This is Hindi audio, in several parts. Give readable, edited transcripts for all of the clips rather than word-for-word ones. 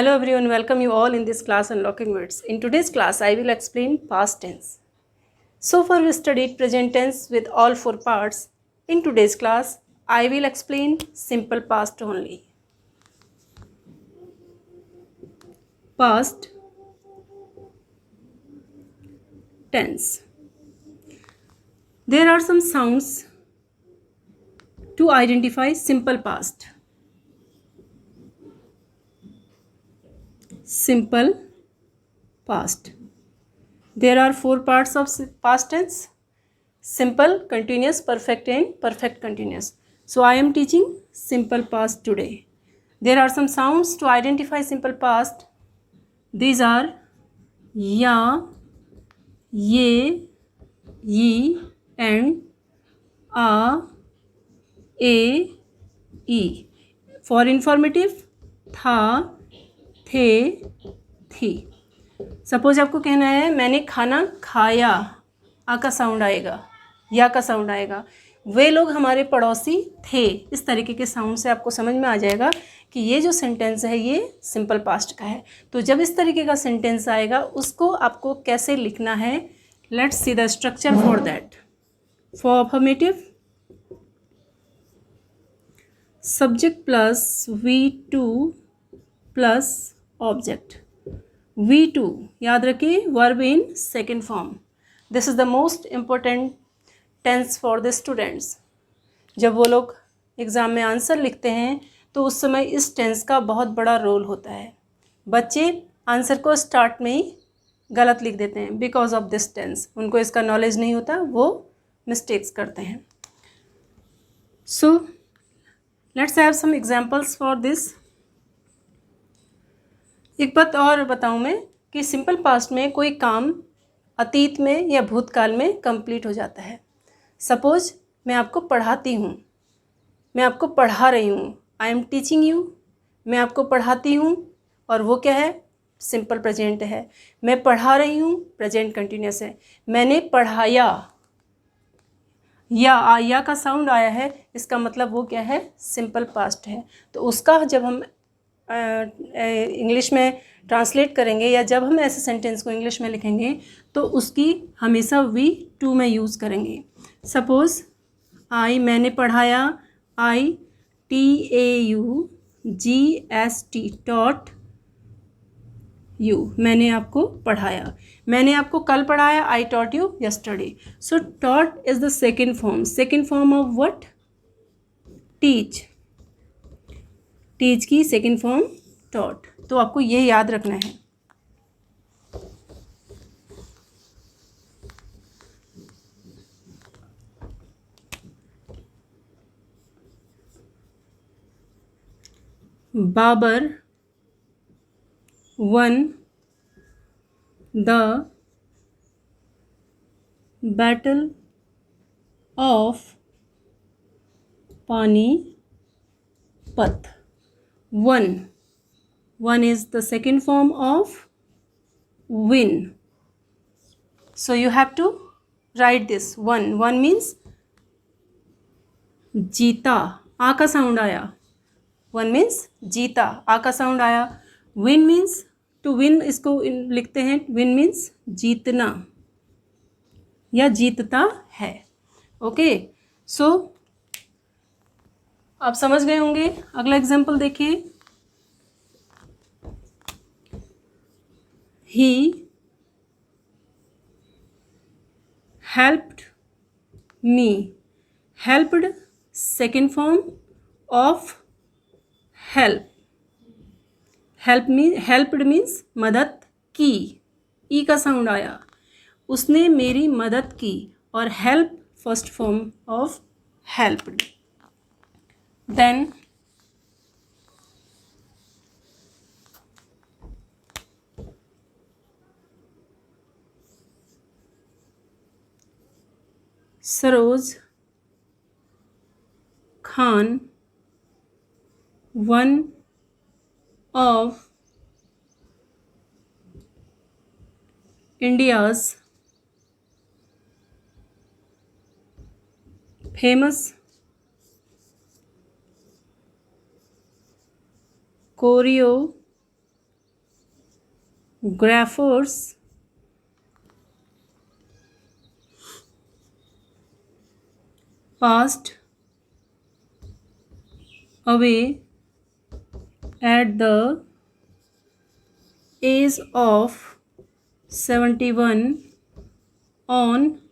Hello everyone, welcome you all in this class Unlocking Words. In today's class, I will explain past tense. So far we studied present tense with all four parts. In today's class, I will explain simple past only. Past tense. There are some sounds to identify simple past. Simple past. There are four parts of past tense: simple, continuous, perfect and perfect continuous. So I am teaching simple past today. There are some sounds to identify simple past. These are ya, ye, ye and a, e. For informative, था, थे, थी. सपोज आपको कहना है मैंने खाना खाया, आ का साउंड आएगा, या का साउंड आएगा. वे लोग हमारे पड़ोसी थे. इस तरीके के साउंड से आपको समझ में आ जाएगा कि ये जो सेंटेंस है ये सिंपल पास्ट का है. तो जब इस तरीके का सेंटेंस आएगा उसको आपको कैसे लिखना है, let's see the structure for that. For affirmative, subject plus V2 plus object. V2 याद रखिए, verb in second form. This is the most important tense for the students. जब वो लोग एग्ज़ाम में आंसर लिखते हैं तो उस समय इस टेंस का बहुत बड़ा रोल होता है. बच्चे आंसर को स्टार्ट में ही गलत लिख देते हैं बिकॉज ऑफ दिस टेंस. उनको इसका नॉलेज नहीं होता, वो मिस्टेक्स करते हैं. So let's have some examples for this. एक बात और बताऊं मैं कि सिंपल पास्ट में कोई काम अतीत में या भूतकाल में कंप्लीट हो जाता है. सपोज मैं आपको पढ़ाती हूँ, मैं आपको पढ़ा रही हूँ, आई एम टीचिंग यू. मैं आपको पढ़ाती हूँ और वो क्या है, सिंपल प्रेजेंट है. मैं पढ़ा रही हूँ, प्रेजेंट कंटिन्यूस है. मैंने पढ़ाया, या का साउंड आया है, इसका मतलब वो क्या है, सिंपल पास्ट है. तो उसका जब हम इंग्लिश में ट्रांसलेट करेंगे या जब हम ऐसे सेंटेंस को इंग्लिश में लिखेंगे तो उसकी हमेशा V2 में यूज़ करेंगे. सपोज आई, मैंने पढ़ाया, TAUGST, टॉट यू. मैंने आपको पढ़ाया. मैंने आपको कल पढ़ाया, I taught you yesterday. So taught is the second form of what, teach. Teach की सेकेंड फॉर्म टॉट. तो आपको ये याद रखना है. Babar won the battle of Panipat. One is the second form of win. So you have to write this. One means जीता, आ का साउंड आया. One means जीता, आ का साउंड आया. Win means to win, इसको लिखते हैं win means जीतना या जीतता है. ओके, सो आप समझ गए होंगे. अगला एग्जाम्पल देखिए. He helped me. Helped, second form of help. Helped means मदद की, ई का साउंड आया. उसने मेरी मदद की. और help first form of helped. Then Saroj Khan, one of India's famous choreographers. Graphers passed away at the age of 71 on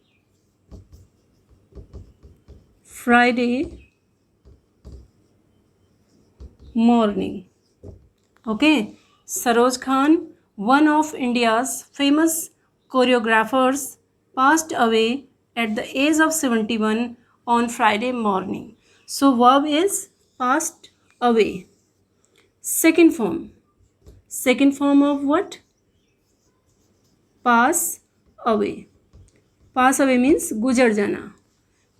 Friday morning. Okay, Saroj Khan, one of India's famous choreographers, passed away at the age of 71 on Friday morning. So verb is passed away. Second form of what? Pass away. Pass away means गुजर जाना.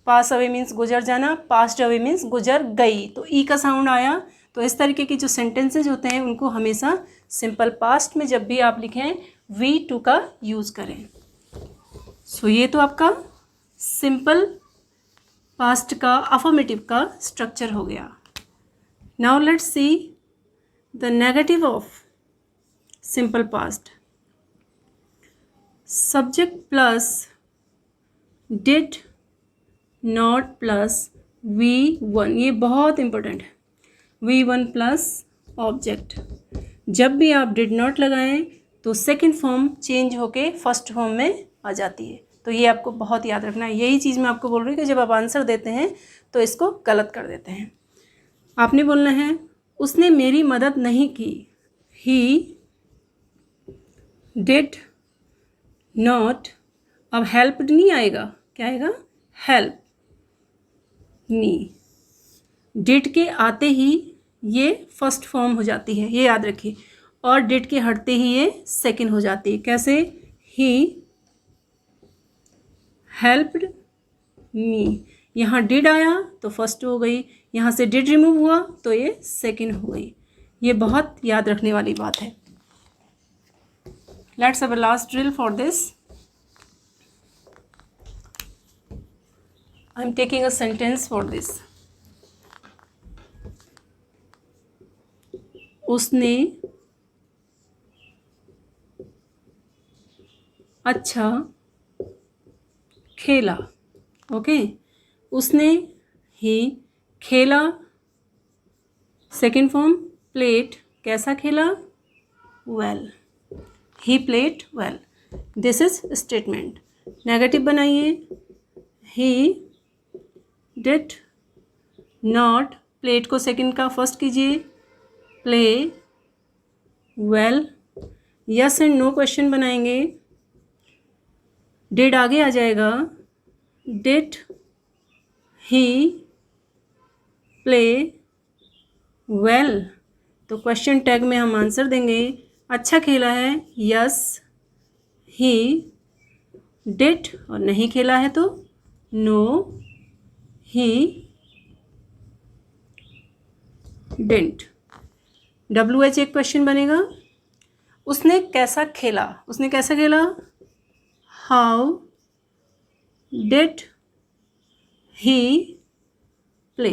पास अवे मीन्स गुजर जाना, पास्ट अवे मीन्स गुजर गई. तो ई का साउंड आया. तो इस तरीके के जो सेंटेंसेज होते हैं उनको हमेशा सिंपल पास्ट में जब भी आप लिखें V2 का यूज़ करें. सो ये तो आपका सिंपल पास्ट का अफर्मेटिव का स्ट्रक्चर हो गया. Now let's see the negative of simple past. Subject plus did not plus V1, ये बहुत इंपॉर्टेंट है. V1 plus object. जब भी आप डिड नॉट लगाएं तो सेकंड फॉर्म चेंज होके फर्स्ट फॉर्म में आ जाती है. तो ये आपको बहुत याद रखना है. यही चीज़ मैं आपको बोल रही हूँ कि जब आप आंसर देते हैं तो इसको गलत कर देते हैं. आपने बोलना है उसने मेरी मदद नहीं की. ही डिड नॉट. अब हेल्प नहीं आएगा, क्या आएगा? Help me. डिड के आते ही ये फर्स्ट फॉर्म हो जाती है, ये याद रखिए. और डिड के हटते ही ये सेकंड हो जाती है. कैसे? He helped me. यहाँ डिड आया तो फर्स्ट हो गई, यहाँ से डिड रिमूव हुआ तो ये सेकंड हो गई. ये बहुत याद रखने वाली बात है. Let's have a last drill for this. I am taking a sentence for this. उसने अच्छा खेला. ओके, उसने ही खेला. Second form played. कैसा खेला? Well. He played well. This is statement. Negative बनाइए. He did not. प्लेट को सेकंड का फर्स्ट कीजिए. Play well. Yes and no question बनाएंगे. डिड आगे आ जाएगा. Did he play well. तो क्वेश्चन टैग में हम आंसर देंगे. अच्छा खेला है, यस. He did. और नहीं खेला है तो नो. He didn't. WH एक क्वेश्चन बनेगा. उसने कैसा खेला. उसने कैसा खेला? How did he play.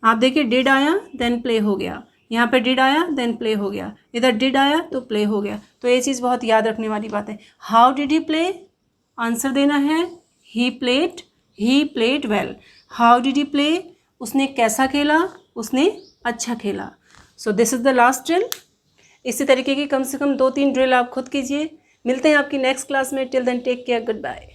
आप देखिए डिड आया देन प्ले हो गया. यहाँ पे डिड आया देन प्ले हो गया. इधर डिड आया तो प्ले हो गया. तो ये चीज़ बहुत याद रखने वाली बात है. How did he play. Answer देना है he played. He played well. How did he play. उसने कैसा खेला. उसने अच्छा खेला. So this is the last drill. इसी तरीके की कम से कम 2-3 ड्रिल आप खुद कीजिए. मिलते हैं आपकी नेक्स्ट क्लास में. Till then take care. Good bye.